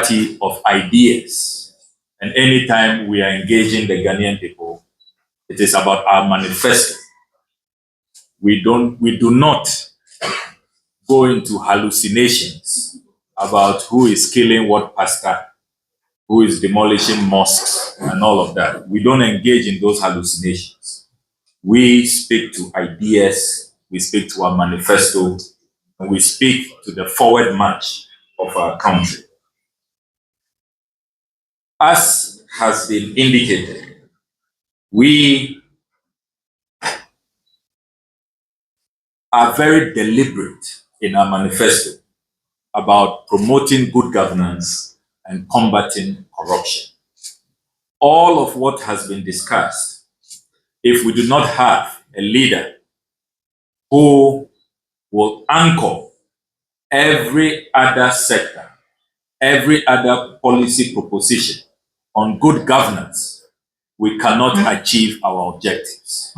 party of ideas. And anytime we are engaging the Ghanaian people, it is about our manifesto. We do not go into hallucinations about who is killing what pastor, who is demolishing mosques, and all of that. We don't engage in those hallucinations. We speak to ideas, we speak to our manifesto, and we speak to the forward march of our country. As has been indicated, we are very deliberate in our manifesto about promoting good governance and combating corruption. All of what has been discussed, if we do not have a leader who will anchor every other sector, every other policy proposition on good governance, we cannot achieve our objectives.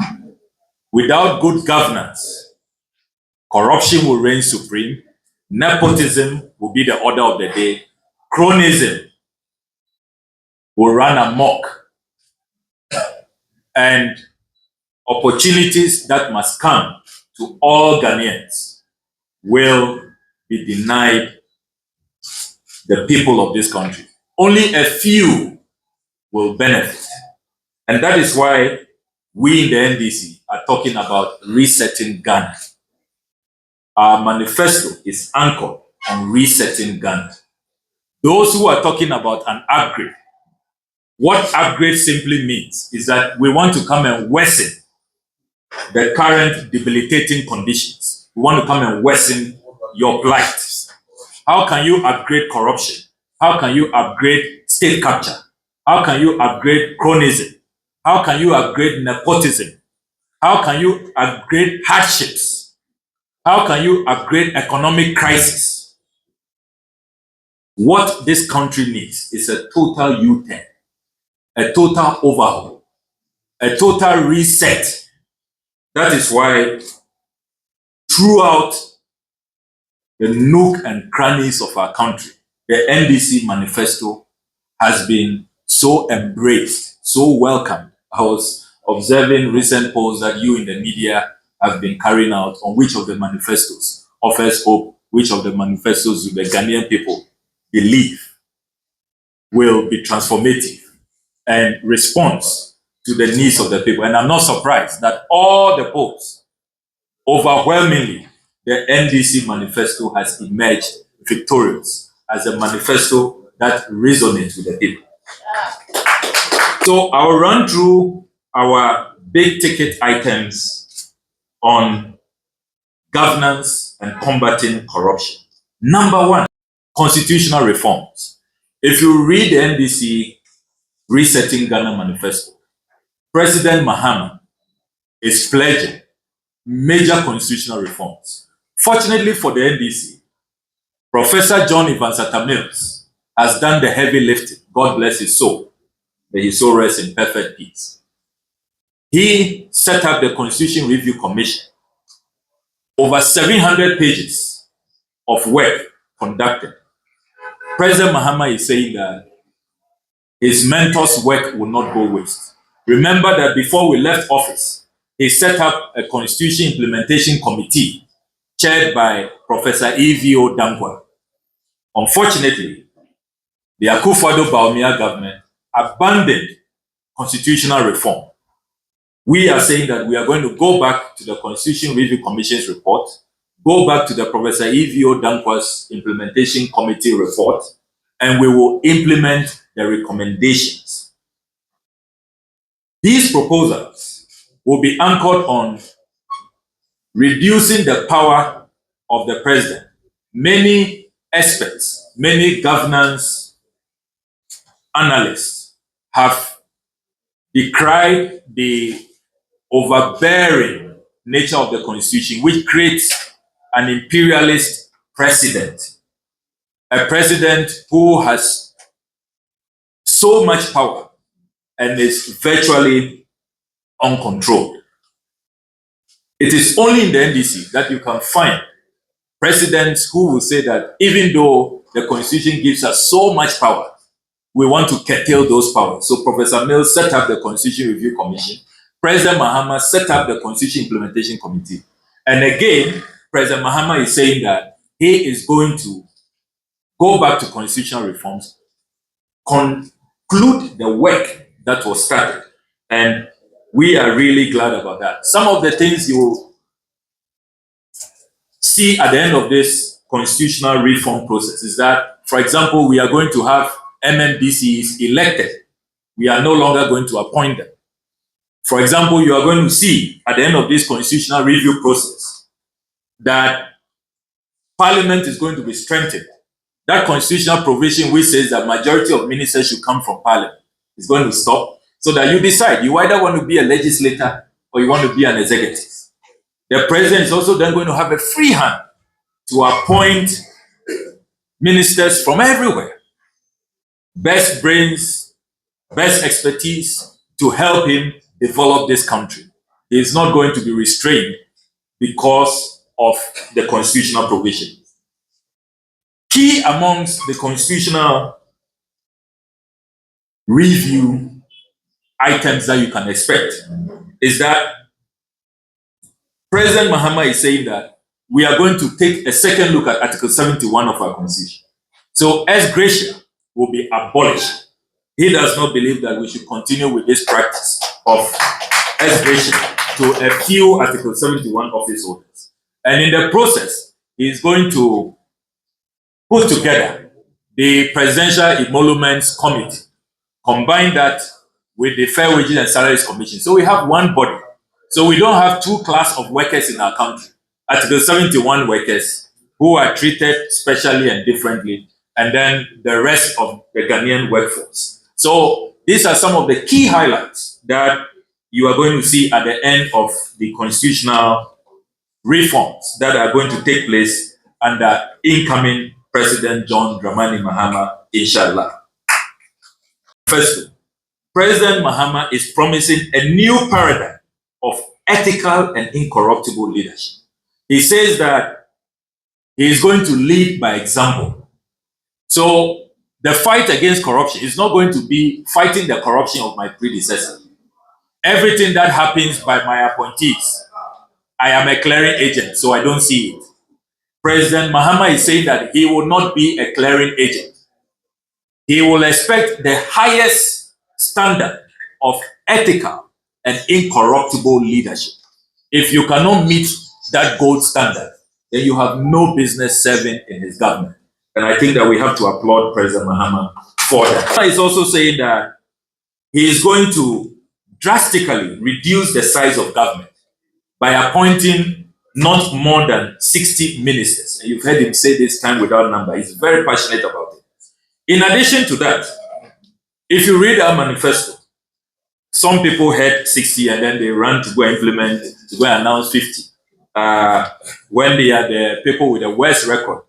Without good governance, corruption will reign supreme, nepotism will be the order of the day, cronyism will run amok, and opportunities that must come to all Ghanaians will be denied the people of this country. Only a few will benefit. And that is why we in the NDC are talking about resetting Ghana. Our manifesto is anchored on resetting Ghana. Those who are talking about an upgrade, what upgrade simply means is that we want to come and worsen the current debilitating conditions. We want to come and worsen your plight. How can you upgrade corruption? How can you upgrade state capture? How can you upgrade cronyism? How can you upgrade nepotism? How can you upgrade hardships? How can you upgrade economic crisis? What this country needs is a total U-turn, a total overhaul, a total reset. That is why throughout the nook and crannies of our country, the NDC manifesto has been so embraced, so welcomed. I was observing recent polls that you in the media have been carrying out on which of the manifestos offers hope, which of the manifestos the Ghanaian people believe will be transformative and response to the needs of the people. And I'm not surprised that all the polls, overwhelmingly, the NDC manifesto has emerged victorious as a manifesto that resonates with the people. So I'll run through our big ticket items on governance and combating corruption. Number one, constitutional reforms. If you read the NDC Resetting Ghana Manifesto, President Mahama is pledging major constitutional reforms. Fortunately for the NDC, Professor John Ivansata Mills has done the heavy lifting. God bless his soul. May his soul rest in perfect peace. He set up the Constitution Review Commission. Over 700 pages of work conducted. President Mahama is saying that his mentor's work will not go waste. Remember that before we left office, he set up a Constitution Implementation Committee chaired by Professor E.V.O. Dankwa. Unfortunately, the Akufo-Addo government abandoned constitutional reform. We are saying that we are going to go back to the Constitution Review Commission's report, go back to the Professor E.V.O. Dankwa's Implementation Committee report, and we will implement the recommendations. These proposals will be anchored on reducing the power of the president. Many experts, many governance analysts have decried the overbearing nature of the constitution, which creates an imperialist president, a president who has so much power and is virtually uncontrolled. It is only in the NDC that you can find presidents who will say that even though the Constitution gives us so much power, we want to curtail those powers. So Professor Mills set up the Constitution Review Commission. President Mahama set up the Constitution Implementation Committee. And again, President Mahama is saying that he is going to go back to constitutional reforms, conclude the work that was started. And we are really glad about that. Some of the things you see at the end of this constitutional reform process is that, for example, we are going to have MMDCs elected. We are no longer going to appoint them. For example, you are going to see at the end of this constitutional review process that Parliament is going to be strengthened. That constitutional provision which says that majority of ministers should come from Parliament is going to stop, so that you decide. You either want to be a legislator or you want to be an executive. The president is also then going to have a free hand to appoint ministers from everywhere. Best brains, best expertise to help him develop this country. He is not going to be restrained because of the constitutional provision. Key amongst the constitutional review items that you can expect is that President Mahama is saying that we are going to take a second look at Article 71 of our Constitution. So ex-gratia will be abolished. He does not believe that we should continue with this practice of ex-gratia to a few Article 71 office holders. And in the process, he is going to put together the Presidential Emoluments Committee, combine that with the Fair Wages and Salaries Commission. So we have one body. So we don't have two classes of workers in our country. Article 71 workers who are treated specially and differently, and then the rest of the Ghanaian workforce. So these are some of the key highlights that you are going to see at the end of the constitutional reforms that are going to take place under incoming President John Dramani Mahama, inshallah. First, President Mahama is promising a new paradigm of ethical and incorruptible leadership. He says that he is going to lead by example. So the fight against corruption is not going to be fighting the corruption of my predecessor. Everything that happens by my appointees, I am a clearing agent, so I don't see it. President Mahama is saying that he will not be a clearing agent. He will expect the highest standard of ethical and incorruptible leadership. If you cannot meet that gold standard, then you have no business serving in his government. And I think that we have to applaud President Mahama for that. He is also saying that he is going to drastically reduce the size of government by appointing not more than 60 ministers. And you've heard him say this time without number. He's very passionate about it. In addition to that, if you read our manifesto, some people had 60 and then they ran to go implement, to go announce 50. When they are the people with the worst record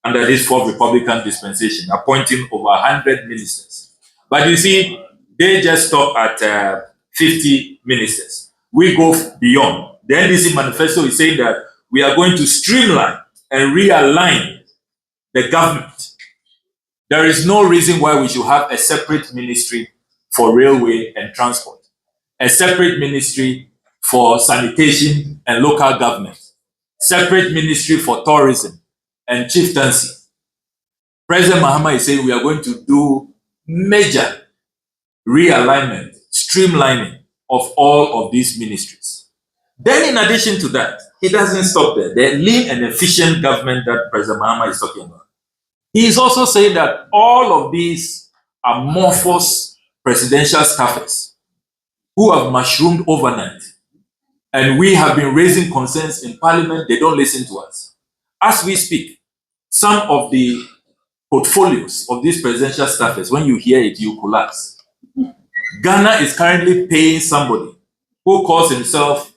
under this fourth Republican dispensation, appointing over 100 ministers. But you see, they just stop at 50 ministers. We go beyond. The NDC manifesto is saying that we are going to streamline and realign the government. There is no reason why we should have a separate ministry for railway and transport, a separate ministry for sanitation and local government, separate ministry for tourism and chieftaincy. President Mahama is saying we are going to do major realignment, streamlining of all of these ministries. Then in addition to that, he doesn't stop there. The lean and efficient government that President Mahama is talking about. He is also saying that all of these amorphous presidential staffers who have mushroomed overnight, and we have been raising concerns in Parliament, they don't listen to us. As we speak, some of the portfolios of these presidential staffers, when you hear it, you collapse. Ghana is currently paying somebody who calls himself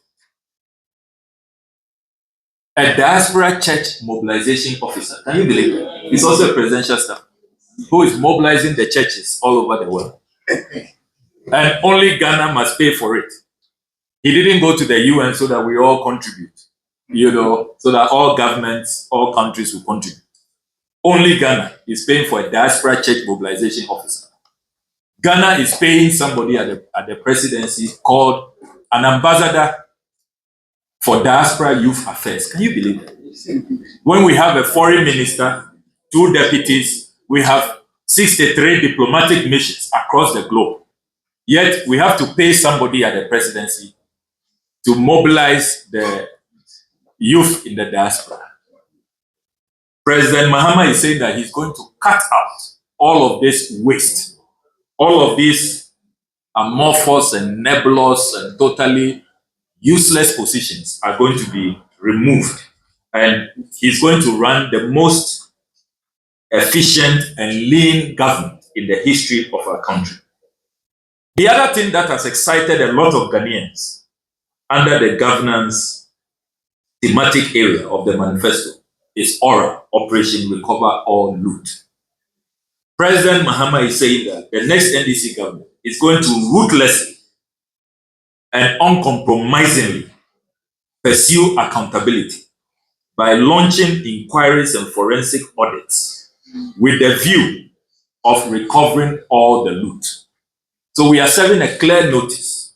a diaspora church mobilization officer. Can you believe it? He's also a presidential staff who is mobilizing the churches all over the world. And only Ghana must pay for it. He didn't go to the UN so that we all contribute, so that all governments, all countries will contribute. Only Ghana is paying for a diaspora church mobilization officer. Ghana is paying somebody at the presidency called an ambassador for diaspora youth affairs. Can you believe it? When we have a foreign minister, 2 deputies, we have 63 diplomatic missions across the globe. Yet we have to pay somebody at the presidency to mobilize the youth in the diaspora. President Mahama is saying that he's going to cut out all of this waste, all of these amorphous and nebulous and totally useless positions are going to be removed. And he's going to run the most efficient and lean government in the history of our country. The other thing that has excited a lot of Ghanaians under the governance thematic area of the manifesto is ORA, Operation Recover or Loot. President Mahama is saying that the next NDC government is going to ruthlessly and uncompromisingly pursue accountability by launching inquiries and forensic audits with the view of recovering all the loot. So we are serving a clear notice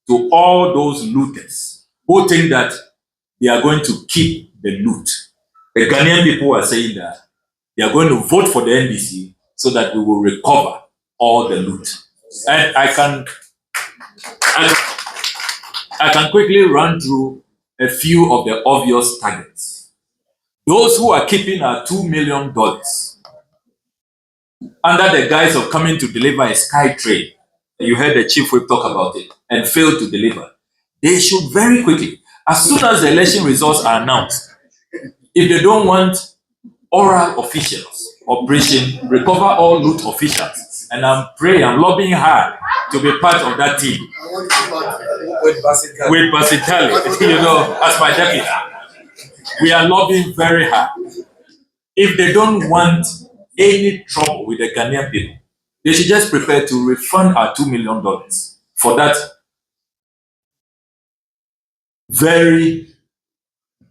to all those looters who think that they are going to keep the loot. The Ghanaian people are saying that they are going to vote for the NDC so that we will recover all the loot. And I can quickly run through a few of the obvious targets. Those who are keeping our $2 million under the guise of coming to deliver a sky train, you heard the chief whip talk about it, and failed to deliver, they should very quickly, as soon as the election results are announced, if they don't want oral officials, Operation Recover All Loot officials, and I'm lobbying hard to be part of that team. With Basitali, as my deputy. We are lobbying very hard. If they don't want any trouble with the Ghanaian people, they should just prepare to refund our $2 million for that very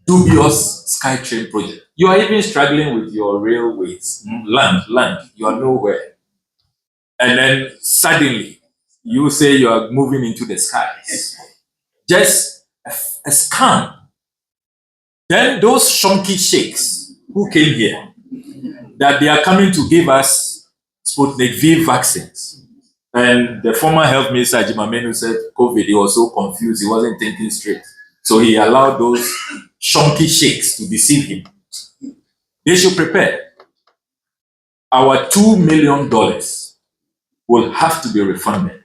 dubious SkyTrain project. You are even struggling with your railways, land, you are nowhere. And then suddenly, you say you are moving into the skies. Just a scam. Then those shonky sheikhs who came here, that they are coming to give us Sputnik V vaccines. And the former health minister, Jimamenu, said COVID, he was so confused, he wasn't thinking straight. So he allowed those shonky sheikhs to deceive him. They should prepare. Our $2 million will have to be refunded.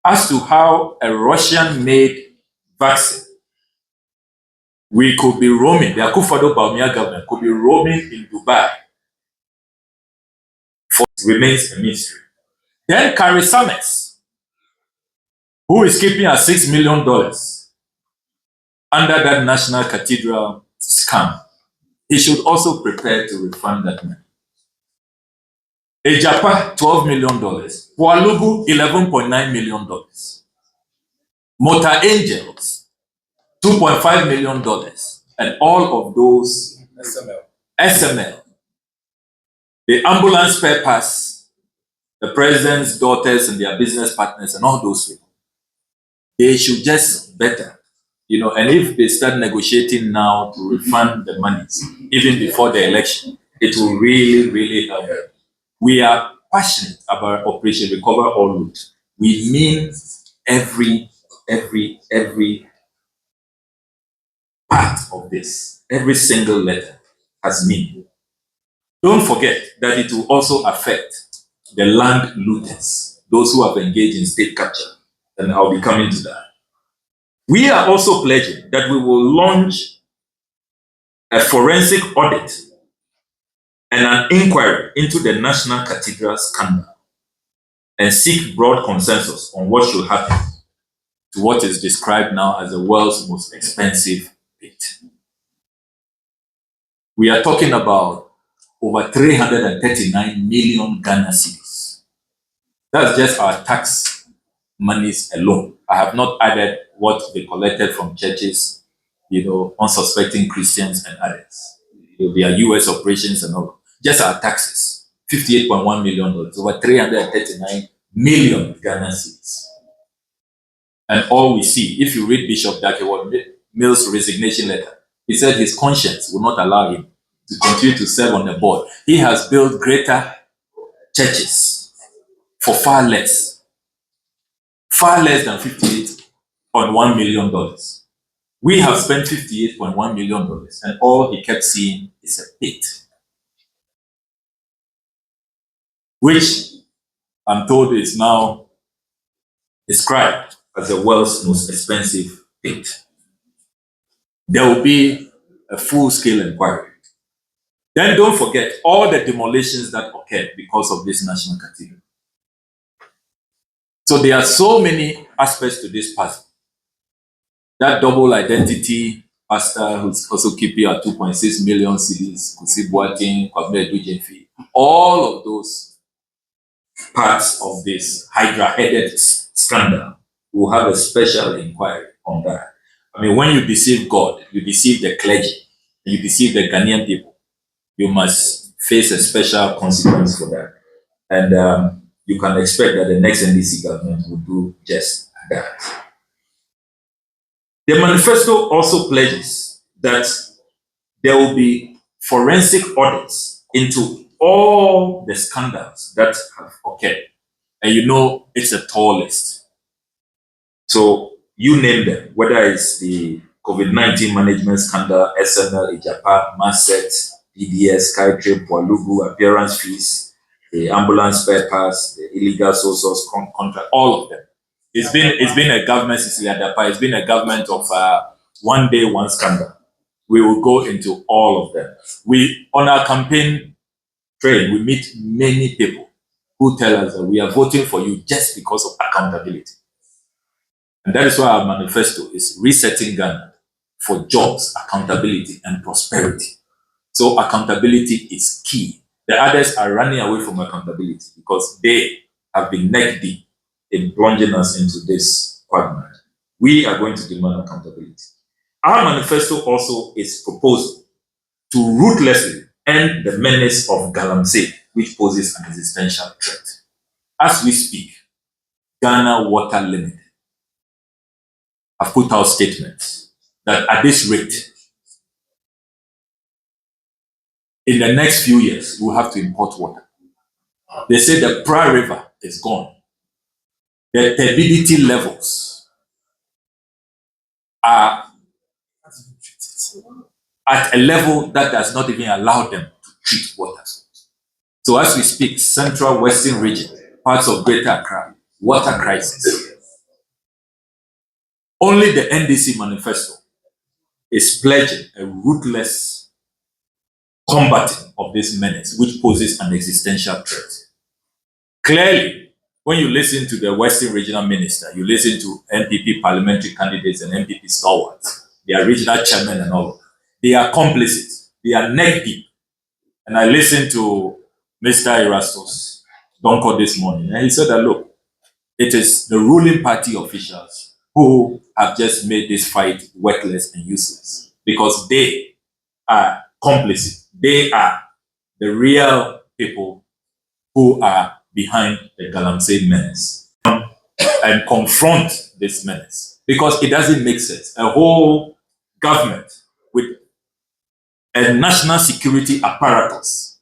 As to how a Russian-made vaccine, we could be roaming, the Akufo-Addo government could be roaming in Dubai, remains a mystery. Then Kari Summers, who is keeping our $6 million under that National Cathedral scam, he should also prepare to refund that money. Ejapa, $12 million. Walugu, $11.9 million. Motor Angels, $2.5 million. And all of those SML, the ambulance spare parts, the president's daughters and their business partners and all those people, they should just better, and if they start negotiating now to refund the monies, even before the election, it will really, really help. We are passionate about Operation Recover All Loot. We mean every part of this, every single letter has meaning. Don't forget that it will also affect the land looters, those who have engaged in state capture, and I'll be coming to that. We are also pledging that we will launch a forensic audit and an inquiry into the National Cathedral scandal and seek broad consensus on what should happen to what is described now as the world's most expensive pit. We are talking about over 339 million Ghana cedis. That's just our tax monies alone. I have not added what they collected from churches, unsuspecting Christians and others. their US operations and all. Just our taxes, $58.1 million, over 339 million Ghana cedis. And all we see, if you read Bishop Dakewa Mills' resignation letter, he said his conscience will not allow him to continue to serve on the board. He has built greater churches for far less than $58.1 million. We have spent $58.1 million, and all he kept seeing is a pit, which I'm told is now described as the world's most expensive pit. There will be a full-scale inquiry. Then don't forget all the demolitions that occurred because of this national cathedral. So there are so many aspects to this puzzle. That double identity pastor who's also keeping at 2.6 million cedis, Kusi Boateng, Kwame Edu-Jemfi, all of those parts of this hydra-headed scandal will have a special inquiry on that. I mean, when you deceive God, you deceive the clergy, you deceive the Ghanaian people, you must face a special consequence for that. And you can expect that the next NDC government will do just that. The manifesto also pledges that there will be forensic audits into all the scandals that have occurred. And you know, it's a tall list. So you name them, whether it's the COVID-19 management scandal, SML, Ijapa, Masset, PDS, Skytrip, Walugu, appearance fees, the ambulance spare parts, the illegal sole source contract, all of them. It's been a government, it's been a government of one day, one scandal. We will go into all of them. On our campaign trail, we meet many people who tell us that we are voting for you just because of accountability. And that is why our manifesto is resetting Ghana for jobs, accountability, and prosperity. So accountability is key. The others are running away from accountability because they have been neck deep in plunging us into this quagmire. We are going to demand accountability. Our manifesto also is proposed to ruthlessly end the menace of Galamsey, which poses an existential threat. As we speak, Ghana Water Limited have put out statements that at this rate, in the next few years, we'll have to import water. They say the Pra River is gone. The turbidity levels are at a level that does not even allow them to treat water. So as we speak, central western region, parts of Greater Accra, water crisis. Only the NDC manifesto is pledging a ruthless combating of this menace, which poses an existential threat. Clearly, when you listen to the Western Regional Minister, you listen to NPP parliamentary candidates and NPP stalwarts, their regional chairman and all, they are complicit, they are neck deep. And I listened to Mr. Erastus Donko this morning, and he said that, look, it is the ruling party officials who have just made this fight worthless and useless because they are complicit. They are the real people who are behind the Galamsey menace and confront this menace because it doesn't make sense. A whole government with a national security apparatus.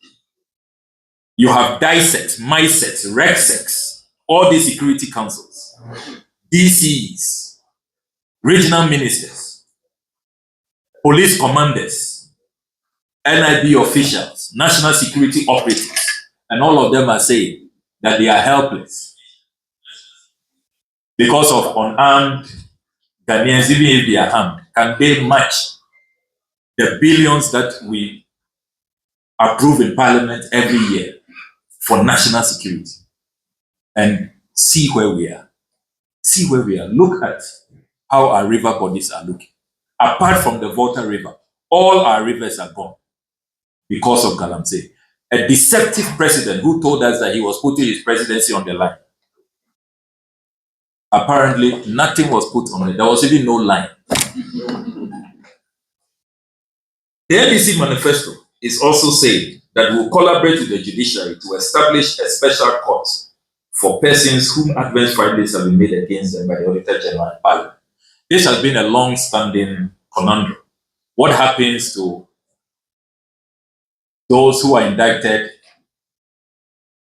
You have DISEX, MISEX, RECSEX, all these security councils, DCs, regional ministers, police commanders, NIB officials, national security operatives, and all of them are saying that they are helpless because of unarmed Ghanaians, even if they are armed. Can they match the billions that we approve in parliament every year for national security? And see where we are. See where we are. Look at how our river bodies are looking. Apart from the Volta River, all our rivers are gone because of Galamsey. A deceptive president who told us that he was putting his presidency on the line. Apparently, nothing was put on it. There was even no line. The NDC manifesto is also saying that we will collaborate with the judiciary to establish a special court for persons whom adverse findings have been made against them by the Auditor General and Parliament. This has been a long-standing conundrum. What happens to those who are indicted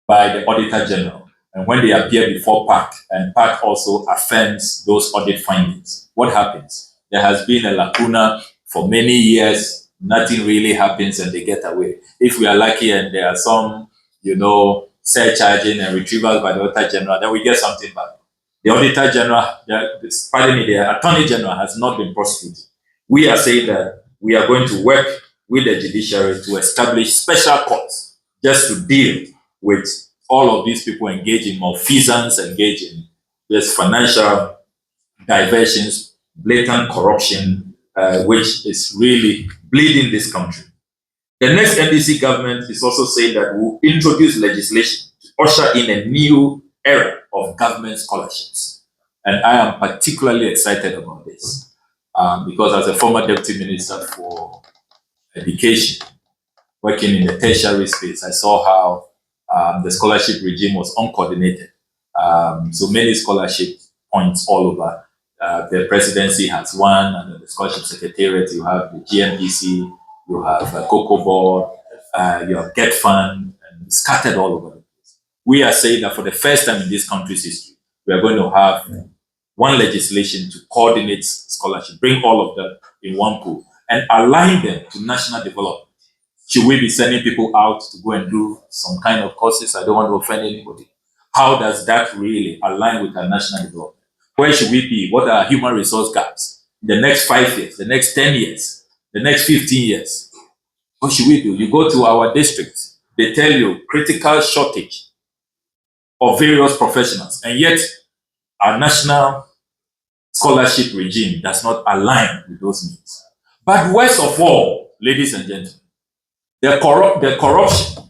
by the Auditor General and when they appear before PAC and PAC also affirms those audit findings? What happens? There has been a lacuna for many years. Nothing really happens and they get away. If we are lucky and there are some, surcharging and retrievals by the Auditor General, then we get something back. The Auditor General, the Attorney General has not been prosecuted. We are saying that we are going to work with the judiciary to establish special courts just to deal with all of these people engaged in malfeasance, engaged in this financial diversions, blatant corruption, which is really bleeding this country. The next NDC government is also saying that we'll introduce legislation to usher in a new era of government scholarships. And I am particularly excited about this because as a former Deputy Minister for Education, working in the tertiary space, I saw how the scholarship regime was uncoordinated. So many scholarship points all over. The presidency has one, and the scholarship secretariat, you have the GNDC, you have Cocoa Board, you have Get Fund, and scattered all over the place. We are saying that for the first time in this country's history, we are going to have one legislation to coordinate scholarship, bring all of them in one pool, and align them to national development. Should we be sending people out to go and do some kind of courses? I don't want to offend anybody. How does that really align with our national development? Where should we be? What are human resource gaps? The next 5 years, the next 10 years, the next 15 years. What should we do? You go to our districts, they tell you critical shortage of various professionals, and yet our national scholarship regime does not align with those needs. But worst of all, ladies and gentlemen, the corruption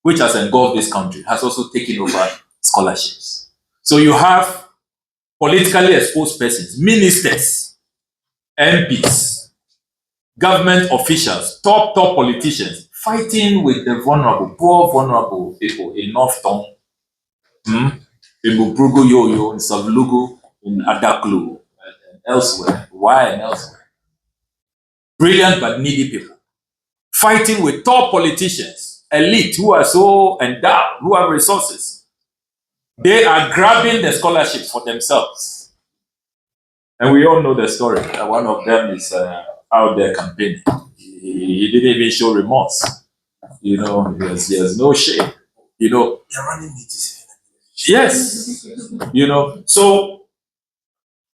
which has engulfed this country has also taken over scholarships. So you have politically exposed persons, ministers, MPs, government officials, top politicians, fighting with the vulnerable, poor vulnerable people in North Tong, in Mubrugo Yoyo, in Savlugu, in Adaklu, and elsewhere. Why and elsewhere? Brilliant but needy people. Fighting with top politicians, elite who are so endowed, who have resources. They are grabbing the scholarships for themselves. And we all know the story. One of them is out there campaigning. He didn't even show remorse. He has no shame. They're running meetings. Yes. So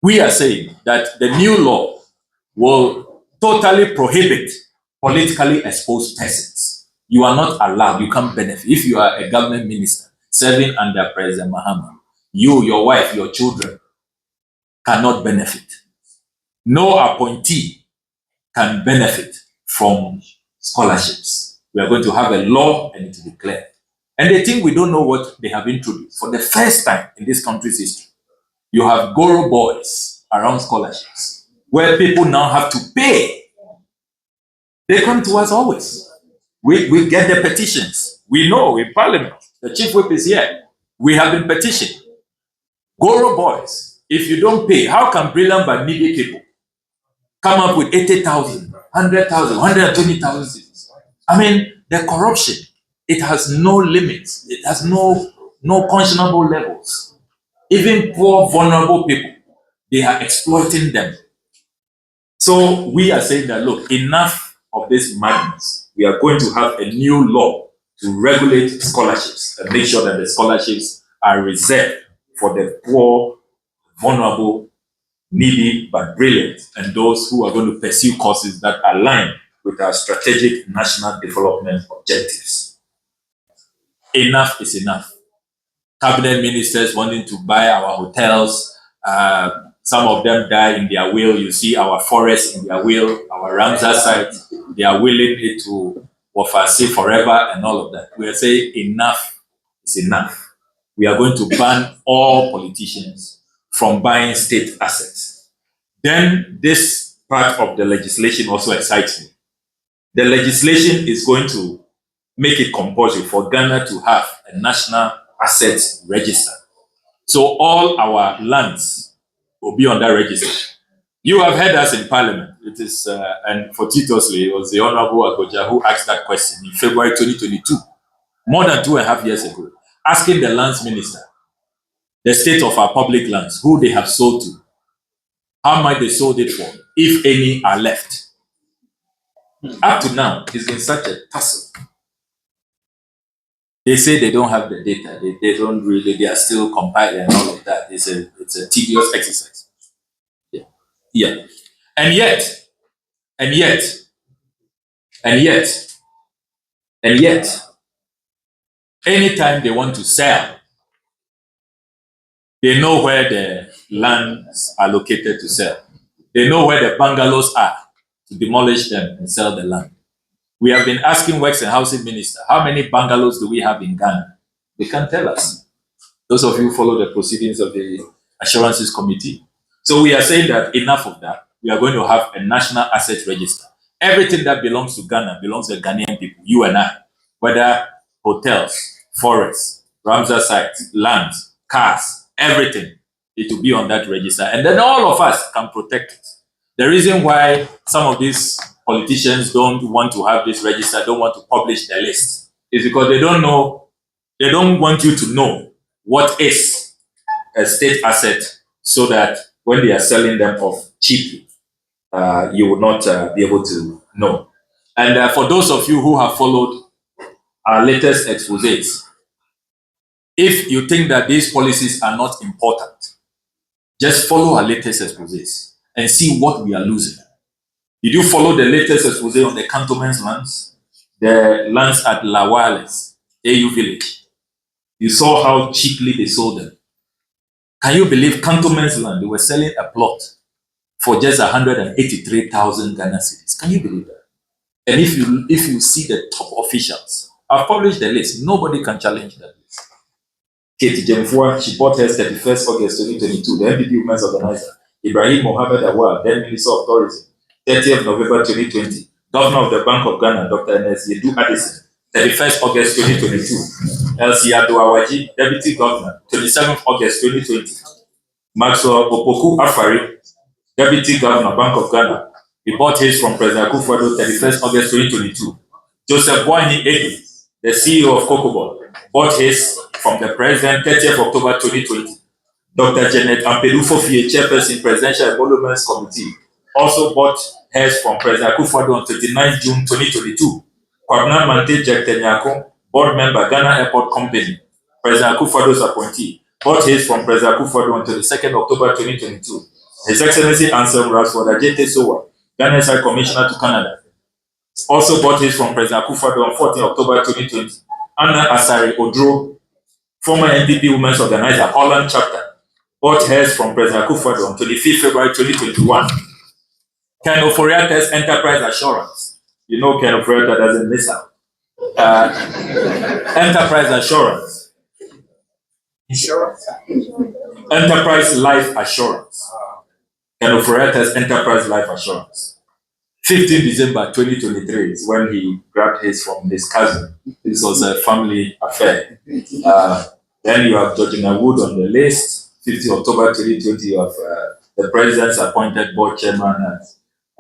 we are saying that the new law will totally prohibit politically exposed persons. You are not allowed, you can't benefit. If you are a government minister serving under President Mahama, you, your wife, your children cannot benefit. No appointee can benefit from scholarships. We are going to have a law and it will be clear. And they think we don't know what they have introduced. For the first time in this country's history, you have Goro boys around scholarships, where people now have to pay. They come to us always. We get the petitions. We know in Parliament, the Chief Whip is here. We have been petitioned. Goro boys, if you don't pay, how can brilliant but needy people come up with 80,000, 100,000, 120,000? I mean, the corruption, it has no limits. It has no conscionable levels. Even poor, vulnerable people, they are exploiting them. So we are saying that, look, enough of this madness. We are going to have a new law to regulate scholarships and make sure that the scholarships are reserved for the poor, vulnerable, needy, but brilliant, and those who are going to pursue courses that align with our strategic national development objectives. Enough is enough. Cabinet ministers wanting to buy our hotels. Some of them die in their will. You see our forests in their will, our Ramsar site. They are willing it to Wafasi forever and all of that. We are saying enough is enough. We are going to ban all politicians from buying state assets. Then this part of the legislation also excites me. the legislation is going to make it compulsory for Ghana to have a national assets register. So all our lands will be on that register. You have heard us in Parliament. It is, and fortuitously, it was the Honorable Agoja who asked that question in February 2022, more than 2.5 years ago, asking the lands minister the state of our public lands, who they have sold to, how much they sold it for, if any are left. Up to now, it's been such a tussle. They say they don't have the data. They don't really. They are still compiling and all of that. It's a tedious exercise. Yeah, yeah. And yet, anytime they want to sell, they know where the lands are located to sell. They know where the bungalows are to demolish them and sell the land. We have been asking Works and Housing Minister, how many bungalows do we have in Ghana? They can't tell us. Those of you who follow the proceedings of the Assurances Committee. So we are saying that enough of that. We are going to have a national asset register. Everything that belongs to Ghana belongs to the Ghanaian people, you and I. Whether hotels, forests, Ramsar sites, lands, cars, everything. It will be on that register. And then all of us can protect it. The reason why some of these politicians don't want to have this register, don't want to publish the list, is because they don't know, they don't want you to know what is a state asset, so that when they are selling them off cheaply, you will not be able to know. And for those of you who have followed our latest exposés, if you think that these policies are not important, just follow our latest exposés and see what we are losing. Did you follow the latest exposé on the cantonment's lands? The lands at Lawales, AU village. You saw how cheaply they sold them. Can you believe cantonment's land? They were selling a plot for just 183,000 Ghana cedis. Can you believe that? And if you see the top officials, I've published the list. Nobody can challenge that list. Katie Jemfua, she bought hers 31st August 2022. The NPP Women's Organizer. Ibrahim Mohammed Awad, then Minister of Tourism, 30th November 2020. Governor of the Bank of Ghana, Dr. Ernest Yedu Addison, 31st August 2022. LC Awaji, Deputy Governor, 27th August 2020. Maxwell Opoku Afari, Deputy Governor, Bank of Ghana. He bought his from President Akufo-Addo, 31st August 2022. Joseph Boini Edu, the CEO of Cocobol, bought his from the President, 30th October 2020. Dr. Janet Ampedu-Fofie, Chairperson, Presidential Emoluments Committee, also bought hers from President Akufo-Addo on 29 June 2022. Kwabena Mante Jektenyako, Board Member, Ghana Airport Company, President Akufo-Addo's appointee, bought his from President Akufo-Addo on 22nd October 2022. His Excellency Anselm Ransford Ajete Sowa, Ghana's High Commissioner to Canada, also bought his from President Akufo-Addo on 14 October 2020. Anna Asari Odro, former NDP Women's Organizer, Holland Chapter, bought hers from President Akufo-Addo on 25th February 2021. Ken Oforiate's Enterprise Assurance. You know Ken Oforiate doesn't miss out. Enterprise Assurance. Insurance? Enterprise Life Assurance. Ken Oforiate's Enterprise Life Assurance. 15 December 2023 is when he grabbed his from his cousin. This was a family affair. Then you have Georgina Wood on the list. 15 October 2020, you have the president's appointed board chairman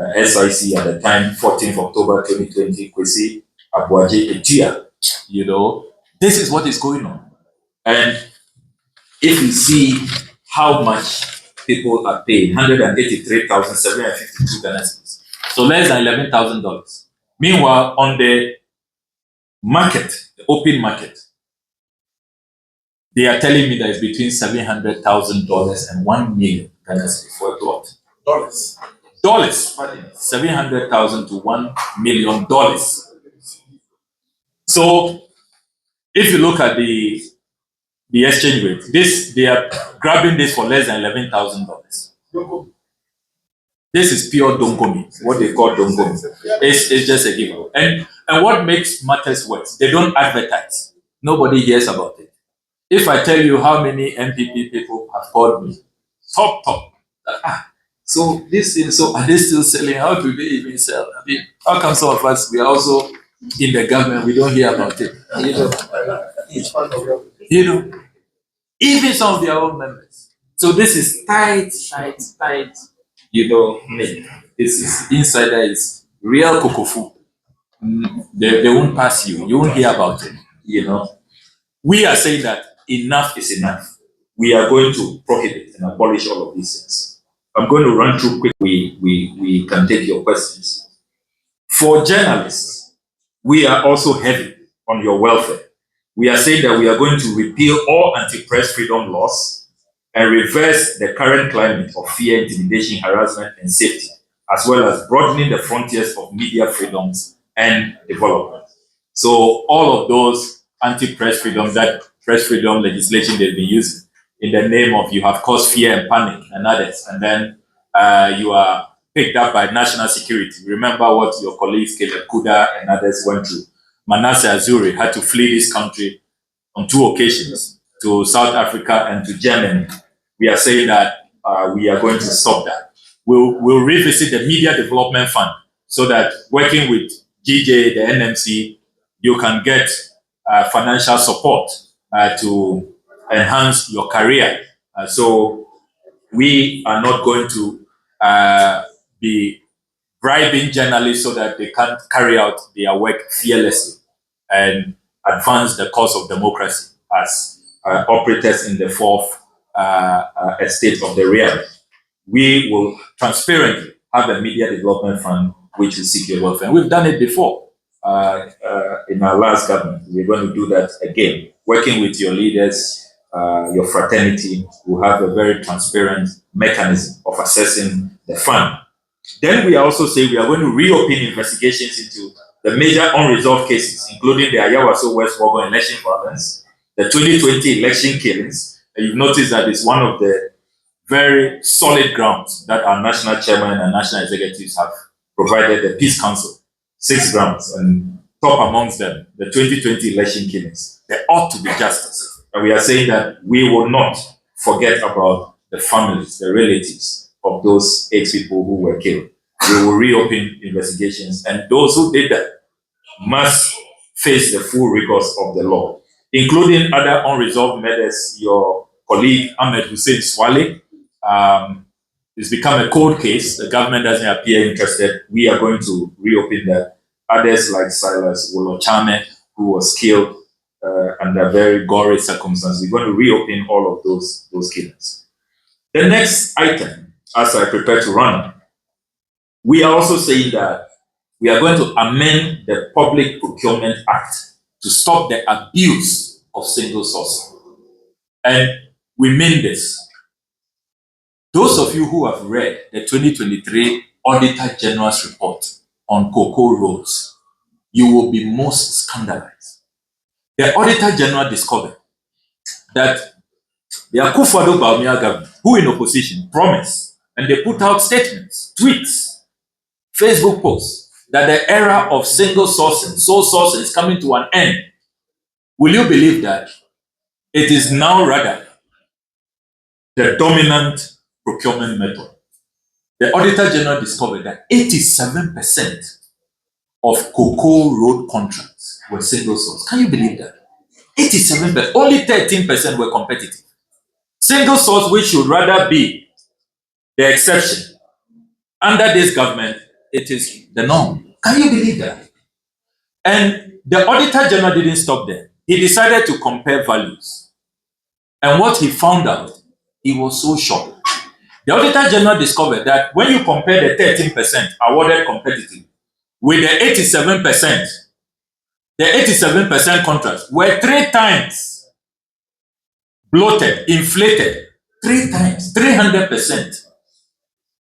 at SIC at the time, 14th October 2020, Kwesi Abuaje Etia. You know, this is what is going on. And if you see how much people are paying, 183,752 Ghana cedis. So less than $11,000. Meanwhile, on the market, the open market, they are telling me that it's between $700,000 and 1 million Ghana cedis for a plot. Dollars. Pardon. 700,000 to $1 million. So if you look at the exchange rate, they are grabbing this for less than $11,000. This is pure donkomi, what they call donkomi. It's just a giveaway. And what makes matters worse, they don't advertise. Nobody hears about it. If I tell you how many NPP people have called me, top, So this thing, so are they still selling? How do they even sell? I mean, how come some of us, we are also in the government, we don't hear about it? It's part of your. You know, even some of their own members. So this is tight, need. This is insider is real cocoa food. They won't pass you. You won't hear about it. We are saying that enough is enough. We are going to prohibit and abolish all of these things. I'm going to run through quick. We can take your questions. For journalists, we are also heavy on your welfare. We are saying that we are going to repeal all anti-press freedom laws and reverse the current climate of fear, intimidation, harassment, and safety, as well as broadening the frontiers of media freedoms and development. So all of those anti-press freedom, that press freedom legislation they've been using in the name of you have caused fear and panic and others, and then you are picked up by national security. Remember what your colleagues Caleb Kuda and others went through. Manasseh Azuri had to flee this country on 2 occasions to South Africa and to Germany. We are saying that we are going to stop that. We'll revisit the Media Development Fund so that working with GJ, the NMC, you can get financial support to enhance your career. So we are not going to be bribing journalists so that they can't carry out their work fearlessly and advance the cause of democracy as operators in the fourth estate of the realm. We will transparently have a media development fund which will seek your welfare. And we've done it before in our last government. We're going to do that again, working with your leaders, your fraternity. Will have a very transparent mechanism of assessing the fund. Then we also say we are going to reopen investigations into the major unresolved cases, including the Ayawaso West Wogon election violence, the 2020 election killings. And you've noticed that it's one of the very solid grounds that our national chairman and national executives have provided the Peace Council. 6 grounds, and top amongst them, the 2020 election killings. There ought to be justice. And we are saying that we will not forget about the families, the relatives of those 8 people who were killed. We will reopen investigations, and those who did that must face the full rigors of the law, including other unresolved murders. Your colleague Ahmed Hussein Swale, it's become a cold case. The government doesn't appear interested. We are going to reopen that. Others like Silas Wolochame, who was killed under very gory circumstances. We're going to reopen all of those killings. The next item, as I prepare to run, we are also saying that we are going to amend the Public Procurement Act to stop the abuse of single source. And we mean this. Those of you who have read the 2023 Auditor General's report on cocoa roads, you will be most scandalized. The Auditor General discovered that the Akufo-Addo government, who in opposition, promised, and they put out statements, tweets, Facebook posts, that the era of single sourcing, sole sourcing is coming to an end. Will you believe that it is now rather the dominant procurement method? The Auditor General discovered that 87% of cocoa road contracts were single source. Can you believe that? 87%. Only 13% were competitive. Single source, which should rather be the exception. Under this government, it is the norm. Can you believe that? And the Auditor General didn't stop there. He decided to compare values. And what he found out, he was so shocked. The Auditor General discovered that when you compare the 13% awarded competitive with the 87%, the 87% contracts were 3 times bloated, inflated, 3 times, 300%.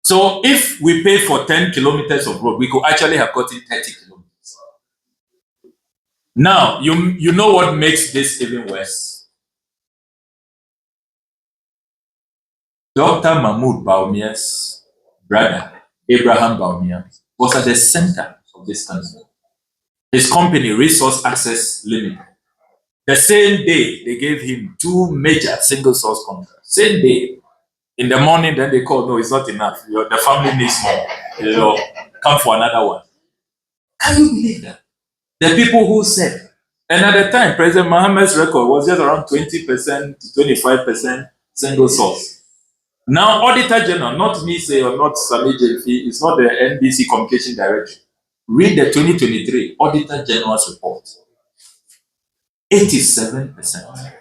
So if we pay for 10 kilometers of road, we could actually have gotten 30 kilometers. Now, you know what makes this even worse? Dr. Mahmoud Bawumia's brother, Abraham Bawumia, was at the center of this country. His company, Resource Access Limited, the same day they gave him 2 major single source contracts. Same day. In the morning, then they call, no, it's not enough. The family needs more. Come for another one. Can you believe that? The people who said, and at the time, President Mohammed's record was just around 20% to 25% single source. Now, Auditor General, not me say or not Sami Jefi, it's not the NDC Communication Director. Read the 2023 Auditor General's report. 87%.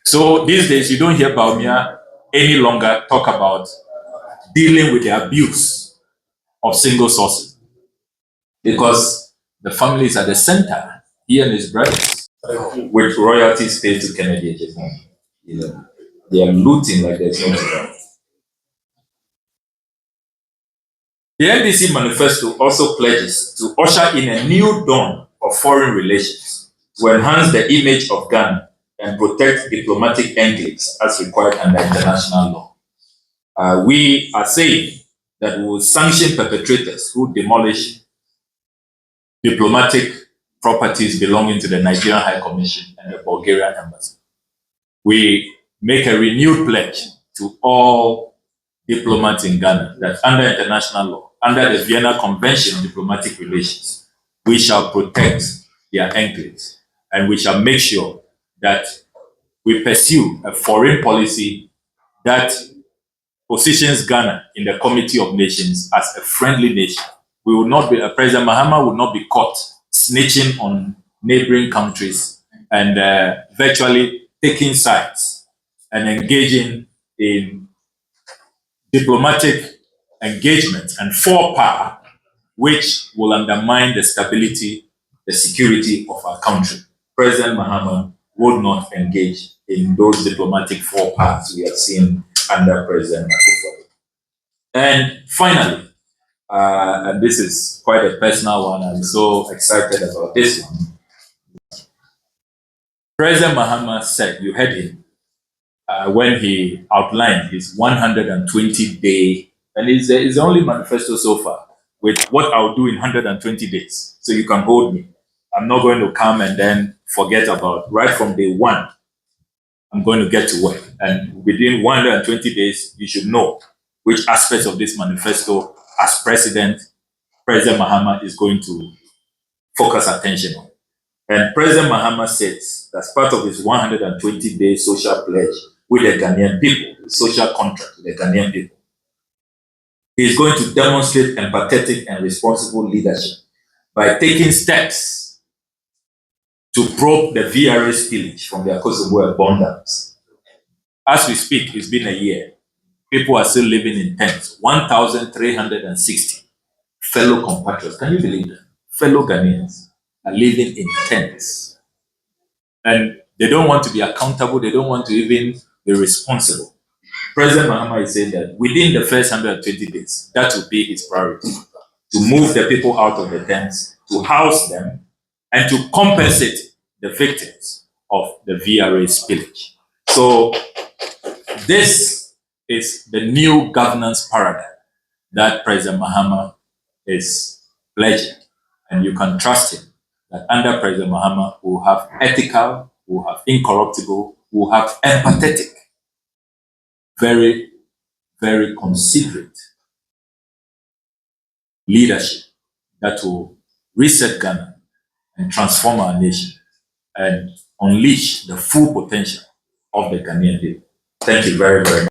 So these days, you don't hear Baumia any longer talk about dealing with the abuse of single sources, because the family is at the center, he and his brothers, with royalties paid to Kennedy Ejefon. They are looting like there's no tomorrow. The NDC manifesto also pledges to usher in a new dawn of foreign relations to enhance the image of Ghana and protect diplomatic enclaves as required under international law. We are saying that we will sanction perpetrators who demolish diplomatic properties belonging to the Nigerian High Commission and the Bulgarian Embassy. We make a renewed pledge to all diplomats in Ghana that under international law, under the Vienna Convention on Diplomatic Relations, we shall protect their enclaves, and we shall make sure that we pursue a foreign policy that positions Ghana in the Committee of Nations as a friendly nation. We will not be, President Mahama will not be caught snitching on neighboring countries and virtually taking sides and engaging in diplomatic engagement and forepower, which will undermine the stability, the security of our country. President Mahama would not engage in those diplomatic forepowers we have seen under President Akufo. And finally, and this is quite a personal one, I'm so excited about this one. President Mahama said, you heard him, when he outlined his 120-day, and it's the only manifesto so far, with what I'll do in 120 days. So you can hold me. I'm not going to come and then forget about, right from day one, I'm going to get to work. And within 120 days, you should know which aspects of this manifesto, as President Mahama is going to focus attention on. And President Mahama says, as part of his 120-day social pledge with the Ghanaian people, the social contract with the Ghanaian people, he is going to demonstrate empathetic and responsible leadership by taking steps to probe the VRA spillage from the Kosovo burn dams. As we speak, it's been a year. People are still living in tents. 1,360 fellow compatriots, can you believe that? Fellow Ghanaians are living in tents. And they don't want to be accountable. They don't want to even be responsible. President Mahama is saying that within the first 120 days, that will be his priority, to move the people out of the tents, to house them, and to compensate the victims of the VRA spillage. So this is the new governance paradigm that President Mahama is pledging. And you can trust him that under President Mahama, we will have ethical, we will have incorruptible, we will have empathetic, very, very considerate leadership that will reset Ghana and transform our nation and unleash the full potential of the Ghanaian people. Thank you very, very much.